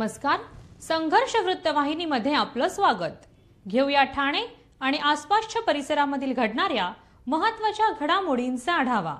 नमस्कार, संघर्ष वृत्तवाहिनीमध्ये आपलं स्वागत। घेऊया ठाणे आणि आसपासच्या परिसरामधील घडणाऱ्या महत्त्वाच्या घडामोडींचा आढावा।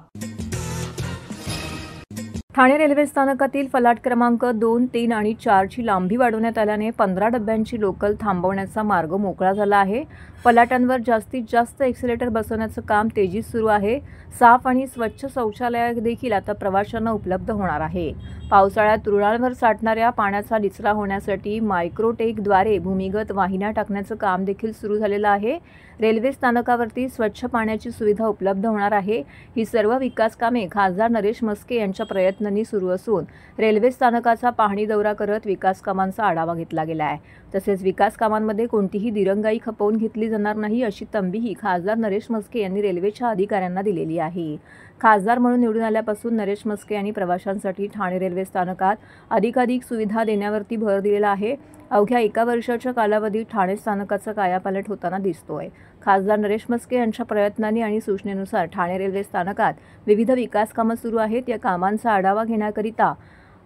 ठाणे रेल्वे स्थानकातील फलाट क्रमांक 2, 3 आणि 4 ची लांबी वाढवण्यात आल्याने 15 डब्यांची लोकल थांबवण्याचा मार्ग मोकळा झाला आहे। फलाटांवर जास्तीत जास्त एक्सेलेटर बसवण्याचं काम तेजीत सुरू आहे। साफ आणि स्वच्छ शौचालय देखील आता प्रवाशांना उपलब्ध होणार आहे। पावसाळ्यात रुळांवर साठणाऱ्या पाण्याचा निचरा होण्यासाठी मायक्रोटेकद्वारे भूमिगत वाहिन्या टाकण्याचं काम देखील सुरू झालेलं आहे। रेल्वे स्थानकावरती स्वच्छ पाण्याची सुविधा उपलब्ध होणार आहे। ही सर्व विकास कामे खासदार नरेश म्हस्के यांच्या प्रयत्नांनी सुरू असून रेल्वे स्थानकाचा पाहणी दौरा करत विकास कामांचा आढावा घेतला गेला आहे। तसेच विकास कामांमध्ये कोणतीही दिरंगाई खपवून घेतली जाणार नाही अशी तंबीही खासदार नरेश म्हस्के यांनी रेल्वेच्या अधिकाऱ्यांना दिलेली आहे। खासदार म्हणून निवडून आल्यापासून नरेश म्हस्के यांनी प्रवाशांसाठी ठाणे रेल्वे स्थानकात अधिकाधिक सुविधा देण्यावरती भर दिलेला आहे। अवघ्या 1 वर्षाच्या कालावधीत ठाणे स्थानकाचा कायापालट होताना दिसतोय। खासदार नरेश म्हस्के यांच्या प्रयत्नांनी आणि सूचनेनुसार ठाणे रेल्वे स्थानकात विविध विकास कामं सुरू आहेत। या कामांचा आढावा घेण्याकरिता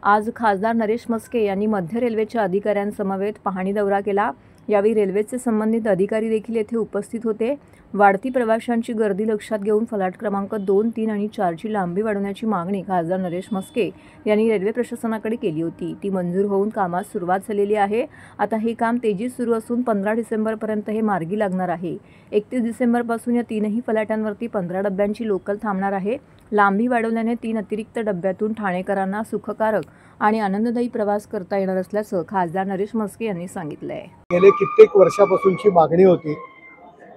आज खासदार नरेश म्हस्के यांनी मध्य रेल्वेच्या अधिकाऱ्यांसमवेत पाहणी दौरा केला। यावेळी रेल्वेचे संबंधित अधिकारी देखील येथे उपस्थित होते। वाढती प्रवाशांची गर्दी लक्षात घेऊन फलाट क्रमांक 2, 3 आणि 4 ची लांबी वाढवण्याची मागणी खासदार नरेश म्हस्के यांनी रेल्वे प्रशासनाकडे केली होती। ती मंजूर होऊन कामास सुरुवात झालेली आहे। आता हे काम तेजीत सुरू असून 15 डिसेंबरपर्यंत हे मार्गी लागणार आहे। 31 डिसेंबरपासून या 3ही फलाटांवरती 15 डब्यांची लोकल थांबणार आहे। लांबी वाढवल्याने 3 अतिरिक्त डब्यातून ठाणेकरांना सुखकारक आणि आनंददायी प्रवास करता येणार असल्याचं खासदार नरेश म्हस्के यांनी सांगितलंय। गेले कित्येक वर्षापासूनची मागणी होती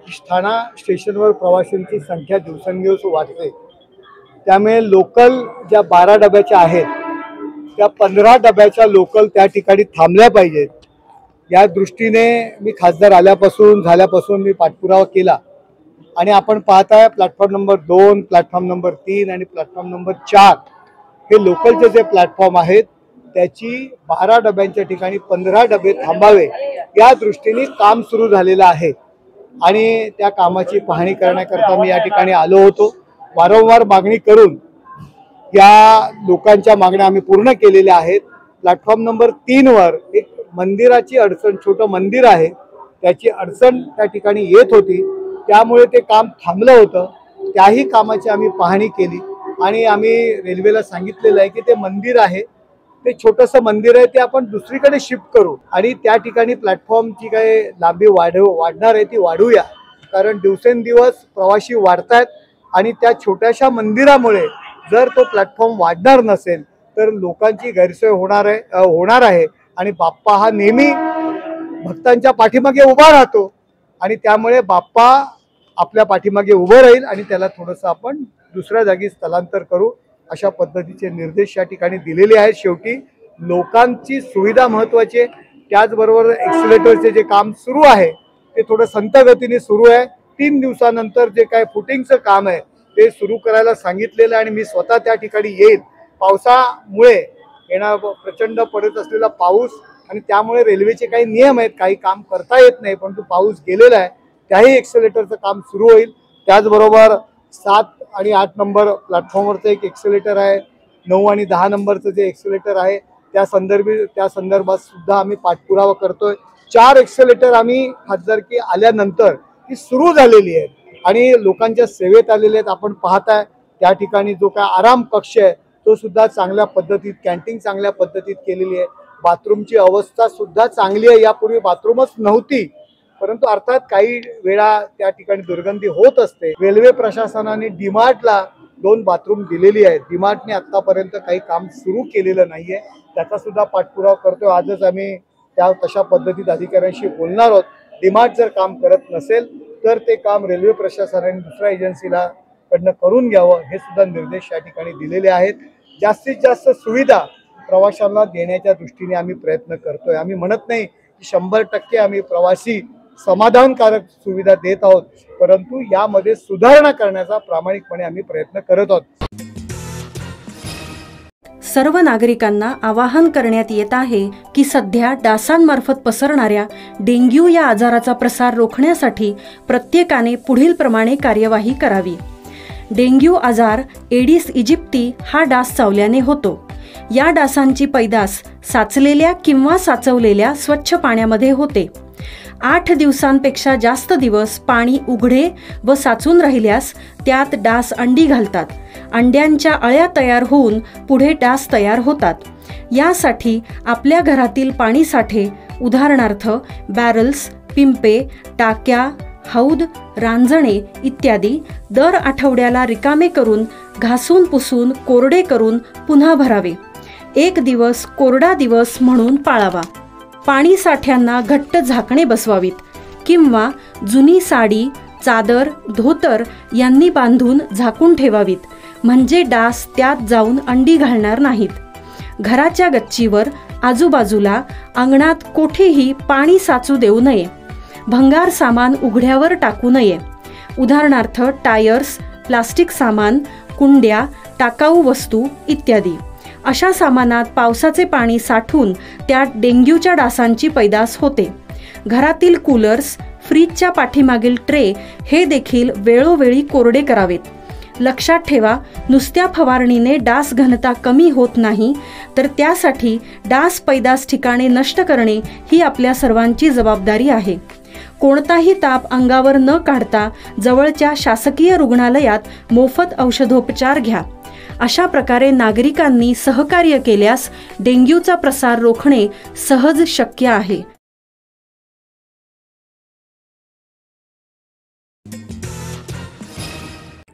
की ठाणा स्टेशनवर प्रवाशांची संख्या दिवसेंदिवस वाढते, त्यामुळे लोकल ज्या 12 डब्याच्या आहेत त्या 15 डब्याच्या लोकल त्या ठिकाणी थांबल्या पाहिजेत। या दृष्टीने मी खासदार झाल्यापासून मी पाठपुरावा केला आणि आपण पाहताय प्लॅटफॉर्म नंबर 2, प्लॅटफॉर्म नंबर 3 आणि प्लॅटफॉर्म नंबर 4 हे लोकलचे जे प्लॅटफॉर्म आहेत त्याची 12 डब्यांच्या ठिकाणी 15 डबे थांबावे या दृष्टीने काम सुरू झालेलं आहे आणि त्या कामाची पाहणी करण्याकरता मी या ठिकाणी आलो होतो। वारंवार मागणी करून या लोकांच्या मागण्या आम्ही पूर्ण केलेल्या आहेत। प्लॅटफॉर्म नंबर 3 वर एक मंदिराची अडचण, छोटं मंदिर आहे, त्याची अडचण त्या ठिकाणी येत होती, त्यामुळे ते काम थांबलं होतं। त्याही कामाची आम्ही पाहणी केली आणि आम्ही रेल्वेला सांगितलेलं आहे की ते मंदिर आहे, ते छोटंसं मंदिर आहे, ते आपण दुसरीकडे शिफ्ट करू आणि त्या ठिकाणी प्लॅटफॉर्मची काय लांबी वाढणार आहे ती वाढूया, कारण दिवसेंदिवस प्रवासी वाढतायत आणि त्या छोट्याशा मंदिरामुळे जर तो प्लॅटफॉर्म वाढणार नसेल तर लोकांची गैरसोय होणार आहे आणि बाप्पा हा नेहमी भक्तांच्या पाठीमागे उभा राहतो आणि त्यामुळे बाप्पा आपल्या पाठीमागे उभं राहील आणि त्याला थोडंसं आपण दुसऱ्या जागी स्थलांतर करू अशा पद्धतीचे निर्देश या ठिकाणी दिलेले आहेत। शेवटी लोकांची सुविधा महत्त्वाची आहे, त्याचबरोबर एक्सिलेटरचे जे काम सुरू आहे ते थोडं संथ गतीने सुरू आहे। 3 दिवसानंतर जे काय फुटिंगचं काम आहे ते सुरू करायला सांगितलेलं आहे आणि मी स्वतः त्या ठिकाणी येईल। पावसामुळे प्रचंड पडत असलेला पाऊस आणि त्यामुळे रेल्वेचे काही नियम आहेत, काही काम करता येत नाही, परंतु पाऊस गेलेला आहे, त्याही एक्सेलेटरचं काम सुरू होईल। त्याचबरोबर 7 आणि 8 नंबर प्लॅटफॉर्मवरचं एक एक्सेलेटर आहे, 9 आणि 10 नंबरचं जे एक्सेलेटर आहे त्या संदर्भात सुद्धा आम्ही पाठपुरावा करतोय। 4 एक्सेलेटर आम्ही खासदारकी आल्यानंतर ती सुरू झालेली आहे आणि लोकांच्या सेवेत आलेले आहेत। आपण पाहताय त्या ठिकाणी जो काय आराम कक्ष आहे तो सुद्धा चांगल्या पद्धतीत, कॅन्टीन चांगल्या पद्धतीत केलेली आहे। बाथरूमची अवस्था सुद्धा चांगली आहे, यापूर्वी बाथरूमच नव्हती, परंतु अर्थात काही वेळा त्या ठिकाणी दुर्गंधी होत असते। रेल्वे प्रशासनाने डीमार्टला 2 बाथरूम दिलेली आहेत, डीमार्टने आतापर्यंत काही काम सुरू केलेलं नाहीये, त्याचा सुद्धा पाठपुरावा करतो। आजच आम्ही तशा पद्धतीत अधिकाऱ्यांशी बोलणार आहोत। डीमार्ट जर काम करत नसेल तर ते काम रेल्वे प्रशासनाने दुसऱ्या एजन्सीला कडनं करून घ्यावं, हे सुद्धा निर्देश या ठिकाणी दिलेले आहेत। जास्तीत जास्त सुविधा प्रवाशांना देण्याच्या दृष्टीने आम्ही प्रयत्न करतोय। आम्ही म्हणत नाही की 100% आम्ही प्रवासी समाधानकारक सुविधा देत आहोत, परंतु यामध्ये सुधारणा करण्याचा प्रामाणिकपणे आम्ही प्रयत्न करत आहोत। सर्व नागरिकांना आवाहन करण्यात येत आहे की सध्या डासांमार्फत पसरणाऱ्या डेंग्यू या आजाराचा प्रसार रोखण्यासाठी प्रत्येकाने पुढील प्रमाणे कार्यवाही करावी। डेंग्यू आजार एडिस इजिप्ती हा डास चावल्याने होतो। या डासांची पैदास साचलेल्या किंवा साचवलेल्या स्वच्छ पाण्यामध्ये होते. 8 दिवसांपेक्षा जास्त दिवस पाणी उघडे व साचून राहिल्यास त्यात डास अंडी घालतात. अंड्यांच्या अळ्या तयार होऊन पुढे डास तयार होतात. यासाठी आपल्या घरातील पाणी साठे, उदाहरणार्थ बॅरल्स, पिंपे, टाक्या, हौद, रांजणे इत्यादी दर आठवड्याला रिकामे करून घासून पुसून कोरडे करून पुन्हा भरावे. 1 दिवस कोरडा दिवस म्हणून पाळावा. पाणी साठ्यांना घट्ट झाकणे बसवावीत किंवा जुनी साडी, चादर, धोतर यांनी बांधून झाकून ठेवावीत, म्हणजे डास त्यात जाऊन अंडी घालणार नाहीत. घराच्या गच्चीवर, आजूबाजूला, अंगणात कोठेही पाणी साचू देऊ नये. भंगार सामान उघड्यावर टाकू नये. उदाहरणार्थ टायर्स, प्लास्टिक सामान, कुंड्या, टाकाऊ वस्तू इत्यादी. अशा सामानात पावसाचे पाणी साठून त्यात डेंग्यूच्या डासांची पैदास होते. घरातील कूलर्स, फ्रीजच्या पाठीमागील ट्रे हे देखील वेळोवेळी कोरडे करावेत. लक्षात ठेवा, नुसत्या फवारणीने डास घनता कमी होत नाही, तर त्यासाठी डास पैदास ठिकाणे नष्ट करणे ही आपल्या सर्वांची जबाबदारी आहे. कोणताही ताप अंगावर न काढता जवळच्या शासकीय रुग्णालयात मोफत औषधोपचार घ्या. अशा प्रकारे नागरिकांनी सहकार्य केल्यास डेंग्यूचा प्रसार रोखणे सहज शक्य आहे.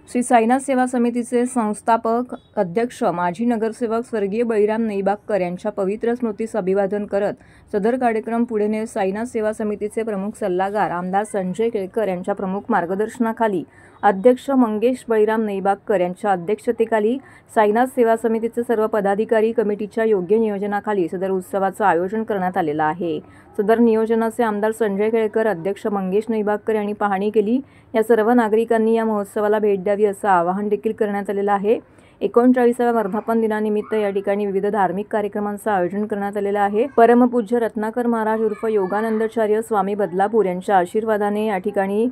श्री साईनाथ सेवा समितीचे संस्थापक अध्यक्ष माजी नगरसेवक स्वर्गीय बळीराम नईबागकर यांच्या पवित्र स्मृतीस अभिवादन करत सदर कार्यक्रम पुढे नेत साईनाथ सेवा समितीचे प्रमुख सल्लागार आमदार संजय केळकर यांच्या प्रमुख मार्गदर्शनाखाली अध्यक्ष मंगेश बळीराम नईबागकर यांच्या अध्यक्षतेखाली साईनाथ सेवा समितीचे सर्व पदाधिकारी कमिटीच्या योग्य नियोजनाखाली सदर उत्सवाचं आयोजन करण्यात आलेलं आहे. सदर नियोजनाचे आमदार संजय केळकर, अध्यक्ष मंगेश नईबागकर यांनी पाहणी केली. या सर्व नागरिकांनी या महोत्सवाला भेट द्यावी असं आवाहन देखील करण्यात आलेलं आहे. 39व्या वर्धापन दिनानिमित्त या ठिकाणी विविध धार्मिक कार्यक्रमांचं आयोजन करण्यात आलेलं आहे. परमपूज्य रत्नाकर महाराज उर्फ योगानंदाचार्य स्वामी बदलापूर यांच्या आशीर्वादाने या ठिकाणी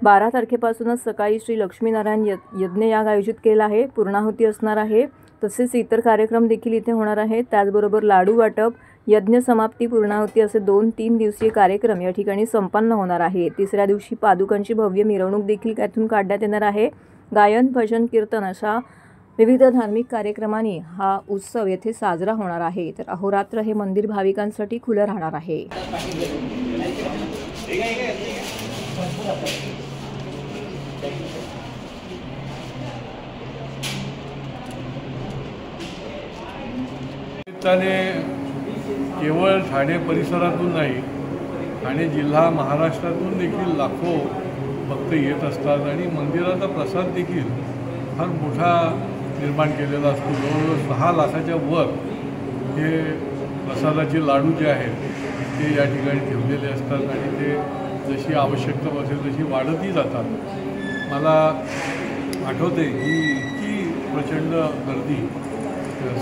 12 तारखेपासूनच सकाळी श्री लक्ष्मीनारायण यज्ञयाग आयोजित केला आहे. पूर्णाहुती असणार आहे. तसेच इतर कार्यक्रम देखील इथे होणार आहेत. त्याचबरोबर लाडू वाटप, यज्ञ समाप्ती, पूर्णाहुती असे 2-3 दिवसीय कार्यक्रम या ठिकाणी संपन्न होणार आहे. तिसऱ्या दिवशी पादुकांची भव्य मिरवणूक देखील त्यातून काढण्यात येणार आहे. गायन, भजन, कीर्तन अशा विविध धार्मिक कार्यक्रमांनी हा उत्सव येथे साजरा होणार आहे. तर अहोरात्र हे मंदिर भाविकांसाठी खुलं राहणार आहे. केवळ ठाणे परिसरातून नाही, ठाणे जिल्हा, महाराष्ट्रातून देखील लाखो भक्त येत असतात आणि मंदिराचा प्रसाद देखील फार मोठा निर्माण केलेला असतो. जवळजवळ 6 लाखाच्या वर हे प्रसादाचे लाडू जे आहेत ते या ठिकाणी ठेवलेले असतात आणि ते जशी आवश्यकता असेल तशी वाढतही जातात. मला आठवते की इतकी प्रचंड गर्दी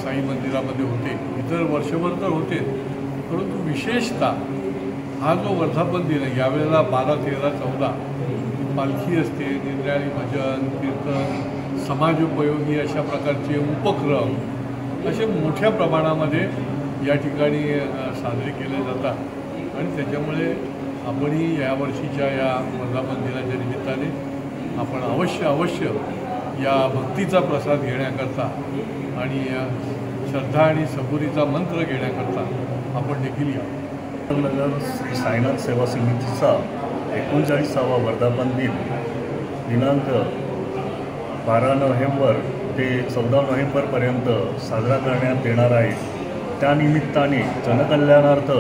साई मंदिरामध्ये होते. इतर वर्षभर तर होते, परंतु विशेषतः हा जो वर्धापन दिन आहे यावेळेला 12, 13, 14 पालखी असते, निरनिराळी भजन, कीर्तन, समाजोपयोगी अशा प्रकारचे उपक्रम असे मोठ्या प्रमाणामध्ये या ठिकाणी साजरे केले जातात आणि त्याच्यामुळे आपणही यावर्षीच्या या वर्धापन दिनाच्या निमित्ताने आपण अवश्य या भक्तीचा प्रसाद घेण्याकरता आणि श्रद्धा आणि सबुरीचा मंत्र घेण्याकरता आपण देखील या. नगर श्री साईनाथ सेवा समितीचा 39वा वर्धापन दिन दिनांक 12 नोव्हेंबर ते 14 नोव्हेंबरपर्यंत साजरा करण्यात येणार आहे. त्यानिमित्ताने जनकल्याणार्थ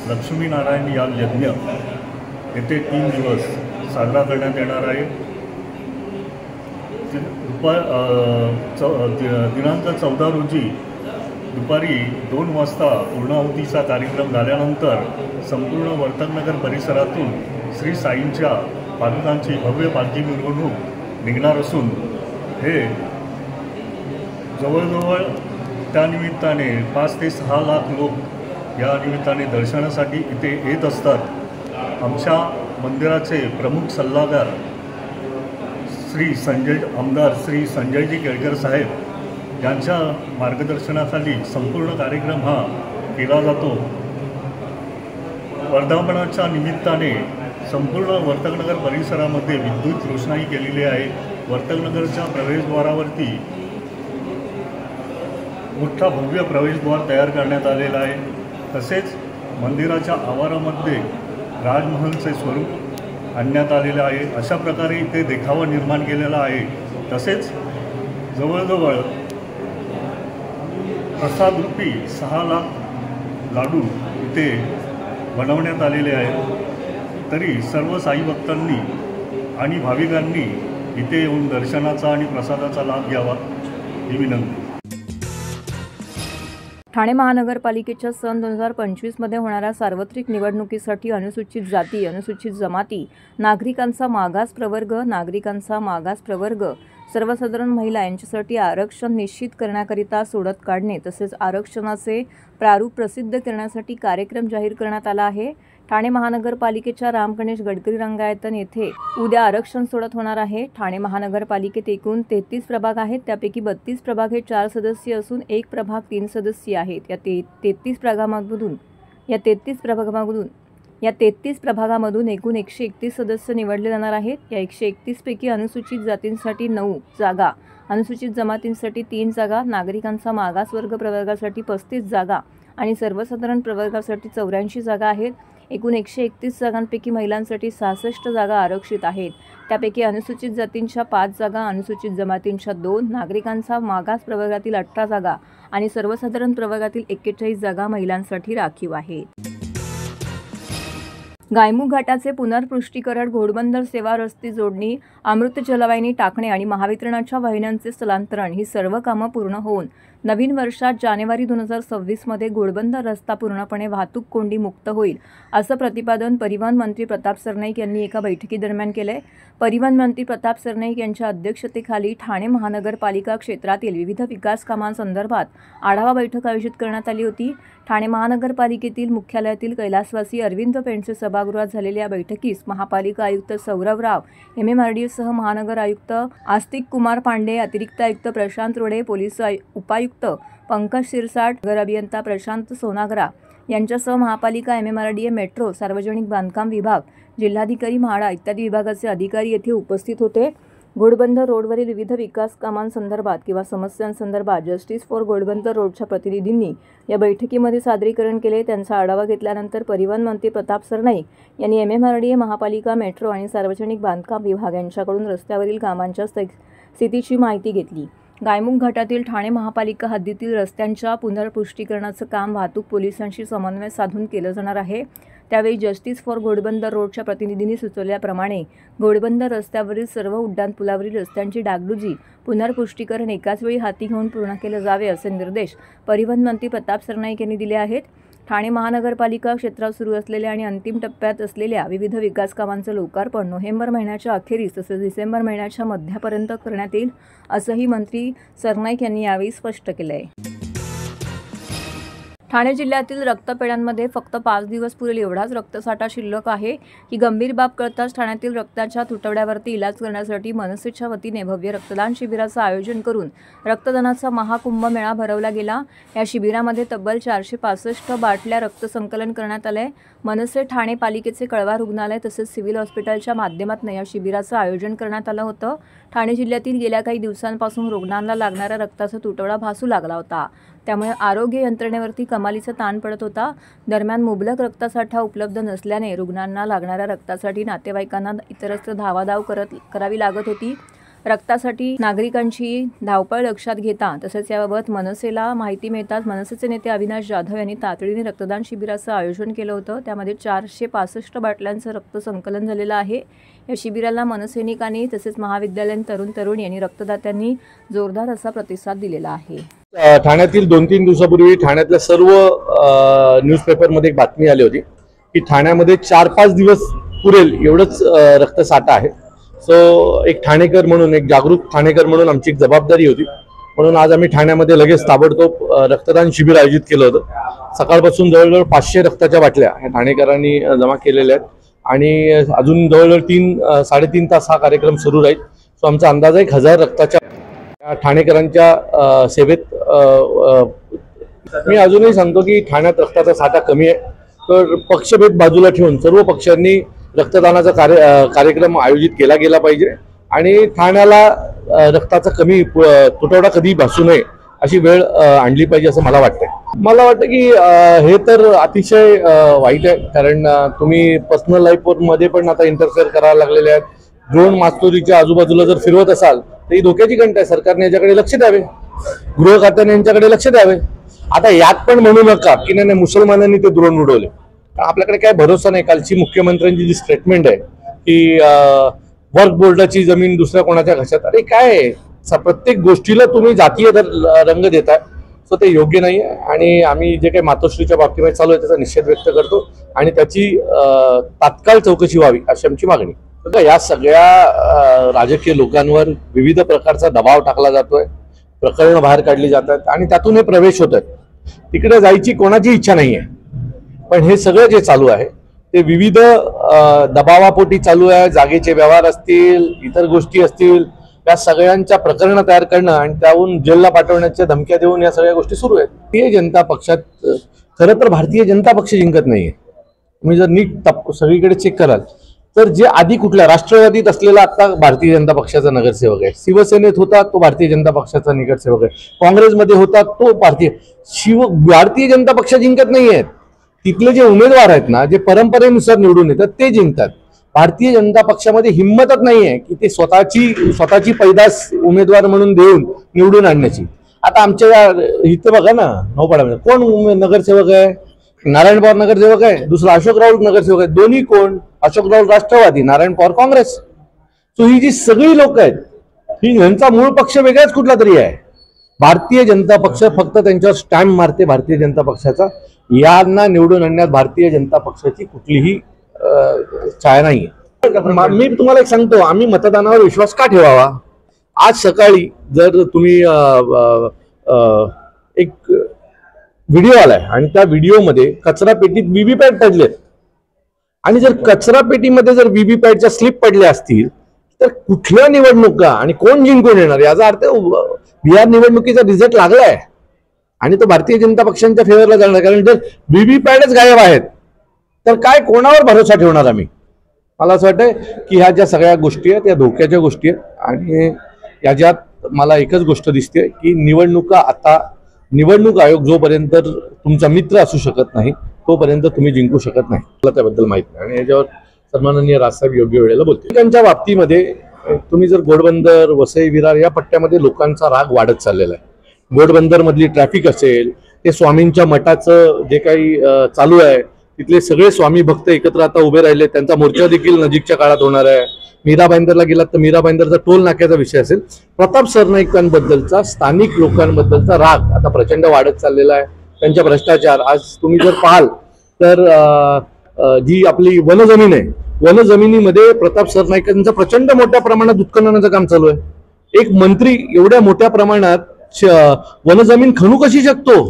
लक्ष्मीनारायण याग यज्ञ येथे 3 दिवस साजरा करण्यात येणार आहे. दिनांक 14 रोजी दुपारी 2 वाजता पूर्णाहुतीचा कार्यक्रम झाल्यानंतर संपूर्ण वर्तकनगर परिसरातून श्री साईंच्या पादुकांची भव्य पालखी मिरवणूक निघणार असून हे जवळजवळ त्यानिमित्ताने 5 ते 6 लाख लोक या निमित्ताने दर्शनासाठी इथे येत असतात. आमच्या मंदिराचे प्रमुख सल्लागार आमदार श्री संजयजी केळकर साहेब यांच्या मार्गदर्शनाखाली संपूर्ण कार्यक्रम हा केला जातो। वर्धापनाच्या निमित्ताने संपूर्ण वर्तकनगर परिसरामध्ये विद्युत रोषणाई केलेली आहे। वर्तकनगरच्या प्रवेशद्वारावरती मोठा भव्य प्रवेशद्वार तयार करण्यात आलेला आहे। तसेच मंदिराच्या आवारामध्ये राजमहलचे स्वरूप आणण्यात आलेले आहे। अशा प्रकारे इथे देखावा निर्माण केलेला आहे। तसेच जवळजवळ प्रसादरूपी 6 लाख लाडू इथे बनवण्यात आलेले आहेत। तरी सर्व साई भक्तांनी आणि भाविकांनी इथे येऊन दर्शनाचा आणि प्रसादाचा लाभ घ्यावा ही विनंती। ठाणे महानगरपालिकेच्या सन 2025मध्ये होणाऱ्या सार्वत्रिक निवडणुकीसाठी अनुसूचित जाती, अनुसूचित जमाती, नागरिकांचा मागास प्रवर्ग, सर्वसाधारण महिला यांच्यासाठी आरक्षण निश्चित करण्याकरिता सोडत काढणे तसेच आरक्षणाचे प्रारूप प्रसिद्ध करण्यासाठी कार्यक्रम जाहीर करण्यात आला आहे। ठाणे महानगरपालिकेच्या राम गणेश गडकरी रंगायतन येथे उद्या आरक्षण सोडत होणार आहे। ठाणे महानगरपालिकेत एकूण 33 प्रभाग आहेत। त्यापैकी 32 प्रभाग हे 4 सदस्यीय असून 1 प्रभाग 3 सदस्यीय आहेत। या 33 प्रभागामधून एकूण 131 सदस्य निवडले जाणार आहेत। या 131 पैकी अनुसूचित जातींसाठी 9 जागा, अनुसूचित जमातींसाठी 3 जागा, नागरिकांचा मागासवर्ग प्रवर्गासाठी 35 जागा आणि सर्वसाधारण प्रवर्गासाठी 84 जागा आहेत। एकूण 131 जागांपैकी महिलांसाठी 66 जागा आरक्षित आहेत। त्यापैकी अनुसूचित जातींच्या 5 जागा, अनुसूचित जमातींच्या 2, नागरिकांचा मागास प्रवर्गातील 18 जागा आणि सर्वसाधारण प्रवर्गातील 41 जागा महिलांसाठी राखीव आहेत। गायमुख घाटाचे पुनर्पृष्टीकरण, घोडबंदर सेवा रस्ते जोडणी, अमृत जलवाहिनी टाकणे आणि महावितरणाच्या वाहिन्यांचे स्थलांतरण ही सर्व कामं पूर्ण होऊन नवीन वर्षात जानेवारी 2026मध्ये घोडबंदर रस्ता पूर्णपणे वाहतूक कोंडी मुक्त होईल असं प्रतिपादन परिवहन मंत्री प्रताप सरनाईक यांनी एका बैठकीदरम्यान केले। परिवहन मंत्री प्रताप सरनाईक यांच्या अध्यक्षतेखाली ठाणे महानगरपालिका क्षेत्रातील विविध विकास कामांसंदर्भात आढावा बैठक आयोजित करण्यात आली होती। ठाणे महानगरपालिकेतील मुख्यालयातील कैलासवासी अरविंद पेंडसे सभागृहात झालेल्या या बैठकीस महापालिका आयुक्त सौरभ राव, MMRDA महानगर आयुक्त आस्तिक कुमार पांडे, अतिरिक्त आयुक्त प्रशांत रोडे, पोलीस उपायुक्त पंकज शिरसाट, नगर अभियंता प्रशांत सोनागरा यांच्यासह महापालिका, MMRDA, मेट्रो, सार्वजनिक बांधकाम विभाग, जिल्हाधिकारी म्हाडा इत्यादी विभागाचे अधिकारी येथे उपस्थित होते। घोडबंदर रोडवरील विविध विकास कामांसंदर्भात किंवा समस्यांसंदर्भात जस्टिस फॉर घोडबंदर रोडच्या प्रतिनिधींनी या बैठकीमध्ये सादरीकरण केले। त्यांचा आढावा घेतल्यानंतर परिवहन मंत्री प्रताप सरनाईक यांनी MMRDA, महापालिका, मेट्रो आणि सार्वजनिक बांधकाम विभाग यांच्याकडून रस्त्यावरील कामांच्या स्थितीची माहिती घेतली। गायमुख घाटातील ठाणे महापालिका हद्दीतील रस्त्यांच्या पुनर्पृष्टीकरणाचं काम वाहतूक पोलिसांशी समन्वय साधून केलं जाणार आहे। त्यावेळी जस्टिस फॉर घोडबंदर रोडच्या प्रतिनिधींनी सुचवल्याप्रमाणे घोडबंदर रस्त्यावरील सर्व उड्डाणपुलावरील रस्त्यांची डागडुजी पुनर्पृष्टीकरण एकाच वेळी हाती घेऊन पूर्ण केले जावे असे निर्देश परिवहन मंत्री प्रताप सरनाईक यांनी दिले आहेत। ठाणे महानगरपालिका क्षेत्रात सुरू असलेल्या आणि अंतिम टप्प्यात असलेल्या विविध विकास कामांचं लोकार्पण नोव्हेंबर महिन्याच्या अखेरीस तसेच डिसेंबर महिन्याच्या मध्यापर्यंत करण्यात येईल असंही मंत्री सरनाईक यांनी यावेळी स्पष्ट केलं आहे। ठाणे जिल्ह्यातील रक्तपेढ्यांमध्ये फक्त 5 दिवस पुरेल एवढाच रक्तसाठा शिल्लक आहे। ही गंभीर बाब कळताच ठाण्यातील रक्ताच्या तुटवड्यावरती इलाज करण्यासाठी मनसेच्या वतीने भव्य रक्तदान शिबिराचं आयोजन करून रक्तदानाचा महाकुंभ मेळा भरवला गेला। या शिबिरामध्ये तब्बल 465 बाटल्या रक्त संकलन करण्यात आले। मनसे ठाणे पालिकेचे कळवा रुग्णालय तसेच सिव्हिल हॉस्पिटलच्या माध्यमातून या शिबिराचं आयोजन करण्यात आलं होतं। ठाणे जिल्ह्यातील गेल्या काही दिवसांपासून रुग्णांना लागणाऱ्या रक्ताचा तुटवडा भासू लागला होता। त्यामुळे आरोग्य यंत्रणेवरती कमालीचा ताण पडत होता। दरम्यान मुबलक रक्तसाठा उपलब्ध नसल्याने रुग्णांना लागणाऱ्या रक्तासाठी नातेवाईकांना इतरत्र धावाधाव करावी लागत होती। रक्तासाठी नागरिकांची धावपळ लक्षात घेता तसेच याबाबत मनसेला माहिती मिळताच मनसेचे नेते अविनाश जाधव यांनी तातडीने रक्तदान शिबिराचं आयोजन केलं होतं। त्यामध्ये 465 बाटल्यांचं रक्त संकलन झालेलं आहे। या शिबिराला मनसैनिकांनी तसेच महाविद्यालयीन तरुण यांनी रक्तदात्यांनी जोरदार असा प्रतिसाद दिलेला आहे। ठाण्यातील 2-3 दिवसापूर्वी ठाण्यातल्या सर्व न्यूजपेपरमध्ये एक बातमी आली होती की ठाण्यामध्ये 4-5 दिवस पुरेल एवढंच रक्तसाठा आहे। सो एक ठाणेकर म्हणून, एक जागरूक ठाणेकर म्हणून आमची एक जबाबदारी होती, म्हणून आज आम्ही ठाण्यामध्ये लगेच ताबडतोब रक्तदान शिबिर आयोजित केलं होतं। सकाळपासून जवळजवळ 500 रक्ताच्या बाटल्या ह्या ठाणेकरांनी जमा केलेल्या आहेत आणि अजून जवळजवळ 3-3.5 तास हा कार्यक्रम सुरू राहील। सो आमचा अंदाज आहे 1000 रक्ताच्या ठाणेकरांच्या सेवेत मी अजूनही सांगतो की ठाण्यात रक्ताचा साठा कमी आहे, तर पक्षभेद बाजूला ठेवून सर्व पक्षांनी रक्तदानाचा कार्यक्रम आयोजित केला गेला पाहिजे आणि ठाण्याला रक्ताचा तुटवडा कधी भासू नये अशी वेळ आणली पाहिजे असं मला वाटतंय. मला वाटतं की हे तर अतिशय वाईट आहे, कारण तुम्ही पर्सनल लाईफमध्ये पण आता इंटरफेअर करायला लागलेले आहेत. ड्रोन मास्तुरीच्या आजूबाजूला जर फिरवत असाल तर ही धोक्याची घंटा आहे. सरकारने याच्याकडे लक्ष द्यावे, गृह खात्याने यांच्याकडे लक्ष द्यावे. आता यात पण म्हणू नका की नाही मुसलमानांनी ते ड्रोन उडवले, आपल्याकडे काय भरोसा नाही. कालची मुख्यमंत्र्यांची जी स्टेटमेंट आहे की वर्क बोर्डाची जमीन दुसऱ्या कोणाच्या घशात, अरे काय प्रत्येक गोष्टीला तुम्ही जातीय रंग देताय, सो ते योग्य नाही आहे. आणि आम्ही जे काही मातोश्रीच्या बाबतीमध्ये चालू आहे त्याचा निषेध व्यक्त करतो आणि त्याची तात्काळ चौकशी व्हावी अशी आमची मागणी. या सगळ्या राजकीय लोकांवर विविध प्रकारचा दबाव टाकला जातोय, प्रकरणं बाहेर काढली जातात आणि त्यातून हे प्रवेश होत आहेत. तिकडे जायची कोणाची इच्छा नाही आहे, पण हे सगळं जे चालू आहे ते विविध दबावापोटी चालू आहे. जागेचे व्यवहार असतील, इतर गोष्टी असतील, त्या सगळ्यांच्या प्रकरणं तयार करणं आणि त्याहून जेलला पाठवण्याच्या धमक्या देऊन या सगळ्या गोष्टी सुरू आहेत. भारतीय जनता पक्षात खरं तर भारतीय जनता पक्ष जिंकत नाहीये. तुम्ही जर नीट सगळीकडे चेक कराल तर जे आधी कुठल्या राष्ट्रवादीत असलेला आता भारतीय जनता पक्षाचा नगरसेवक आहे, शिवसेनेत होता तो भारतीय जनता पक्षाचा नगरसेवक आहे, काँग्रेसमध्ये होता तो भारतीय जनता पक्ष जिंकत नाहीयेत. तिथले जे उमेदवार आहेत ना, जे परंपरेनुसार निवडून येतात ते जिंकतात. भारतीय जनता पक्षामध्ये हिंमतच नाहीये की ते स्वतःची पैदास उमेदवार म्हणून देऊन निवडून आणण्याची. आता आमच्या इथं बघा ना, नौपाड्यामध्ये कोण नगरसेवक आहे? नारायण पवार नगरसेवक आहे, दुसरा अशोक राऊत नगरसेवक आहे. दोन्ही कोण? अशोक राऊत राष्ट्रवादी, नारायण पवार काँग्रेस. सो ही जी सगळी लोक आहेत ही यांचा मूळ पक्ष वेगळाच कुठला तरी आहे. भारतीय जनता पक्ष फक्त त्यांच्यावर स्टॅम्प मारते भारतीय जनता पक्षाचा. यांना निवडून आणण्यात भारतीय जनता पक्षाची कुठलीही छाया नाही. मी तुम्हाला एक सांगतो, आम्ही मतदानावर विश्वास का ठेवावा? आज सकाळी जर तुम्ही एक व्हिडिओ आलाय आणि त्या व्हिडिओमध्ये कचरा पेटीत व्हीव्हीपॅट पडलेत आणि जर कचरा पेटीमध्ये जर व्हीव्हीपॅटच्या स्लिप पडल्या असतील तर कुठल्या निवडणुका आणि कोण जिंकून येणार याचा अर्थ बिहार निवडणुकीचा रिझल्ट लागलाय आणि तो भारतीय जनता पक्षांच्या फेवरला जाणार. कारण जर व्हीव्हीपॅटच गायब आहेत तर काय कोणावर भरोसा ठेवणार आम्ही? मला असं वाटतंय की ह्या ज्या सगळ्या गोष्टी आहेत या धोक्याच्या गोष्टी आहेत आणि याच्यात मला एकच गोष्ट दिसते की निवडणूक आयोग जोपर्यंत तुमचा मित्र असू शकत नाही तोपर्यंत तुम्ही जिंकू शकत नाही. मला त्याबद्दल माहित नाही आणि याच्यावर सन्माननीय राजसाहेब योग्य वेळेला बोलतील. त्यांच्या बाबतीमध्ये तुम्ही जर घोडबंदर, वसई विरार या पट्ट्यामध्ये लोकांचा राग वाढत चाललेला आहे. घोडबंदर मधली ट्रॅफिक असेल, ते स्वामींच्या मठाचं जे काही चालू आहे, तिथले सगळे स्वामी भक्त एकत्र आता उभे राहिले. त्यांचा मोर्चा देखील नजीकच्या काळात होणार आहे. मीरा भाईंदरला गेलात तर मीरा भाईंदरचा टोल नाक्याचा विषय असेल. प्रताप सरनाईकांबद्दलचा, स्थानिक लोकांबद्दलचा राग आता प्रचंड वाढत चाललेला आहे. त्यांच्या भ्रष्टाचार, आज तुम्ही जर पाहाल तर जी आपली वनजमीन आहे, वनजमिनीमध्ये प्रताप सरनाईकांचं प्रचंड मोठ्या प्रमाणात उत्खननाचं काम चालू आहे. एक मंत्री एवढ्या मोठ्या प्रमाणात वनजमीन खणू कशी शकतो?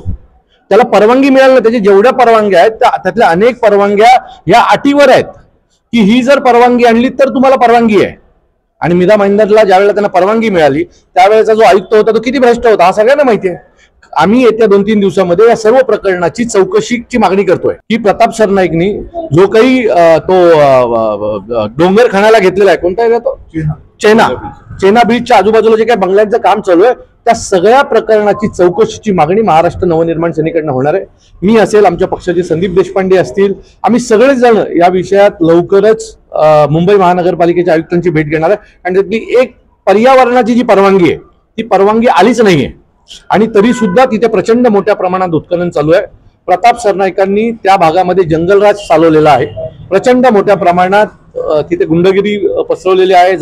त्याला परवानगी मिळाली नाही. त्याच्या जेवढ्या परवानग्या आहेत त्यातल्या अनेक परवानग्या या अटीवर आहेत की ही जर परवानगी आणली तर तुम्हाला परवानगी आहे. आणि मीरा भाईंदरला ज्यावेळेला त्यांना परवानगी मिळाली त्यावेळेचा जो आयुक्त होता तो किती भ्रष्ट होता हा सगळ्यांना माहिती आहे. आम्ही येत्या 2-3 दिवसामध्ये या सर्व प्रकरणाची चौकशीची मागणी करतोय की प्रताप सरनाईकनी जो काही तो डोंगर खाण्याला घेतलेला आहे, कोणता आहे तो? चेना बीचच्या आजूबाजूला जे काही बंगल्यांचं काम चालू आहे त्या सगळ्या प्रकरणाची चौकशीची मागणी महाराष्ट्र नवनिर्माण सेनेकडनं होणार आहे. मी असेल, आमच्या पक्षाचे संदीप देशपांडे असतील, आम्ही सगळेच जण या विषयात लवकरच मुंबई महानगरपालिकेच्या आयुक्तांची भेट घेणार आहे. आणि त्यातली एक पर्यावरणाची जी परवानगी आहे ती परवानगी आलीच नाहीये आणि तरी सुद्धा तिथे प्रचंड मोठ्या प्रमाणात उत्खनन चालू आहे. प्रताप सरनाईकांनी त्या भागामध्ये जंगलराज चालवलेला आहे. प्रचंड मोठ्या प्रमाणात तिथे गुंडगिरी पसरवलेली आहे,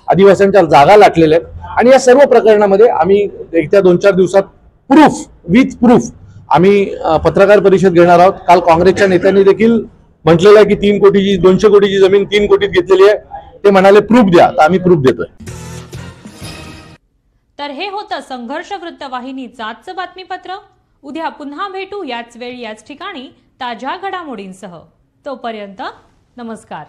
आदिवासींच्या जागा लाटलेल्या आहेत. आणि या सर्व प्रकरणामध्ये आम्ही येत्या 2-4 दिवसात प्रूफ आम्ही पत्रकार परिषद घेणार आहोत. काल काँग्रेसच्या नेत्यांनी देखील म्हटलेलं आहे की 200 कोटीची जमीन 3 कोटीत घेतलेली आहे. ते म्हणाले प्रूफ द्या, तर आम्ही प्रूफ देतोय. तर हे होतं संघर्ष वृत्तवाहिनीचं आजचं बातमीपत्र. उद्या पुन्हा भेटू याच वेळी याच ठिकाणी ताज्या घडामोडींसह. तोपर्यंत नमस्कार.